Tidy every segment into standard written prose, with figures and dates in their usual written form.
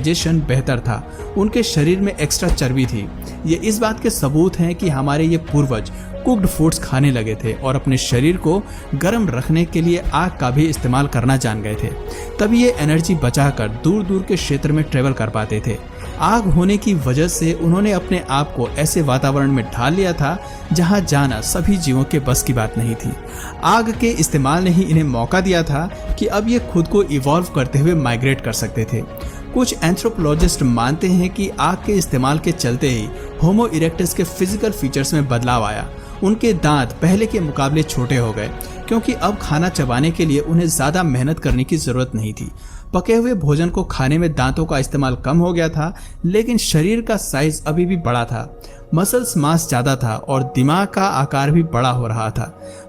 Digestion बेहतर था, उनके शरीर में एक्स्ट्रा चर्बी थी। ये इस बात के सबूत हैं कि हमारे ये पूर्वज कुक्ड फूड्स खाने लगे थे और अपने शरीर को गर्म रखने के लिए आग का भी इस्तेमाल करना जान गए थे। तभी ये एनर्जी बचाकर दूर दूर के क्षेत्र में ट्रेवल कर पाते थे। आग होने की वजह से उन्होंने अपने आप को ऐसे वातावरण में ढाल लिया था जहां जाना सभी जीवों के बस की बात नहीं थी। आग के इस्तेमाल ने ही इन्हें मौका दिया था कि अब ये खुद को इवॉल्व करते हुए माइग्रेट कर सकते थे। कुछ एंथ्रोपोलॉजिस्ट मानते हैं कि आग के इस्तेमाल के चलते ही होमो इरेक्टस के फिजिकल फीचर्स में बदलाव आया। उनके दांत पहले के मुकाबले छोटे हो गए क्योंकि अब खाना चबाने के लिए उन्हें ज्यादा मेहनत करने की जरूरत नहीं थी। पके हुए भोजन को खाने में दांतों का इस्तेमाल कम हो गया था, लेकिन शरीर का साइज अभी भी बड़ा था। मसल्स मास ज्यादा था और दिमाग का आकार भी बड़ा हो रहा था।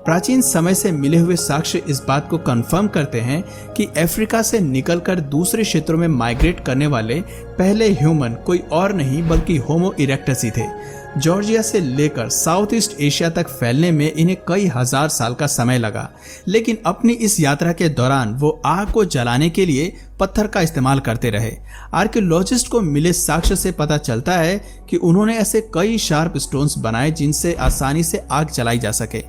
प्राचीन समय से मिले हुए साक्ष्य इस बात को कंफर्म करते हैं कि अफ्रीका से निकलकर दूसरे क्षेत्रों में माइग्रेट करने वाले पहले ह्यूमन कोई और नहीं बल्कि होमो इरेक्टस ही थे। जॉर्जिया से लेकर साउथ ईस्ट एशिया तक फैलने में इन्हें कई हजार साल का समय लगा, लेकिन अपनी इस यात्रा के दौरान वो आग को जलाने के लिए पत्थर का इस्तेमाल करते रहे। आर्कियोलॉजिस्ट को मिले साक्ष्य से पता चलता है कि उन्होंने ऐसे कई शार्प स्टोन्स बनाए जिनसे आसानी से आग जलाई जा सके।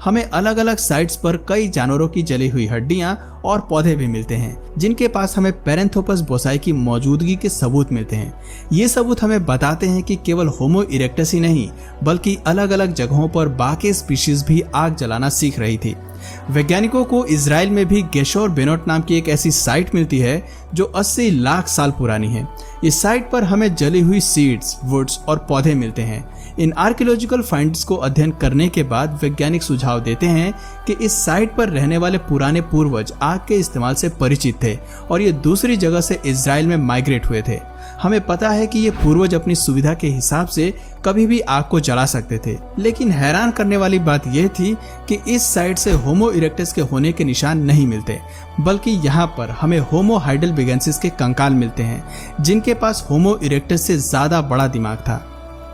हमें अलग अलग साइट्स पर कई जानवरों की जली हुई हड्डियां और पौधे भी मिलते हैं जिनके पास हमें पैरेंथोपस बोसाई की मौजूदगी के सबूत मिलते हैं। ये सबूत हमें बताते हैं कि केवल होमो इरेक्टस ही नहीं बल्कि अलग अलग जगहों पर बाकी स्पीशीज भी आग जलाना सीख रही थी। वैज्ञानिकों को इजराइल में भी गेशोर बेनोट नाम की एक ऐसी साइट मिलती है जो 80 लाख साल पुरानी है। इस साइट पर हमें जली हुई सीड्स, वुड्स और पौधे मिलते हैं। इन आर्कियोलॉजिकल फाइंड्स को अध्ययन करने के बाद वैज्ञानिक सुझाव देते हैं कि इस साइट पर रहने वाले पुराने पूर्वज आग के इस्तेमाल से परिचित थे और ये दूसरी जगह से इजराइल में माइग्रेट हुए थे। हमें पता है कि ये पूर्वज अपनी सुविधा के हिसाब से कभी भी आग को जला सकते थे, लेकिन हैरान करने वाली बात यह थी कि इस साइट से होमो इरेक्टस के होने के निशान नहीं मिलते, बल्कि यहाँ पर हमें होमो हाइडेलबर्गेंसिस के कंकाल मिलते हैं जिनके पास होमो इरेक्टस से ज्यादा बड़ा दिमाग था।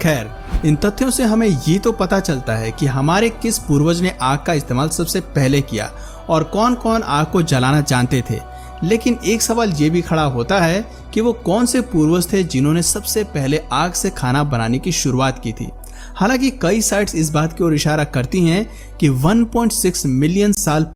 खैर, इन तथ्यों से हमें ये तो पता चलता है कि हमारे किस पूर्वज ने आग का इस्तेमाल सबसे पहले किया और कौन कौन आग को जलाना जानते थे, लेकिन एक सवाल ये भी खड़ा होता है कि वो कौन से पूर्वज थे जिन्होंने सबसे पहले आग से खाना बनाने की शुरुआत की थी। हालांकि कई साइट्स इस बात की ओर इशारा करती हैं कि 1.6 मिलियन साल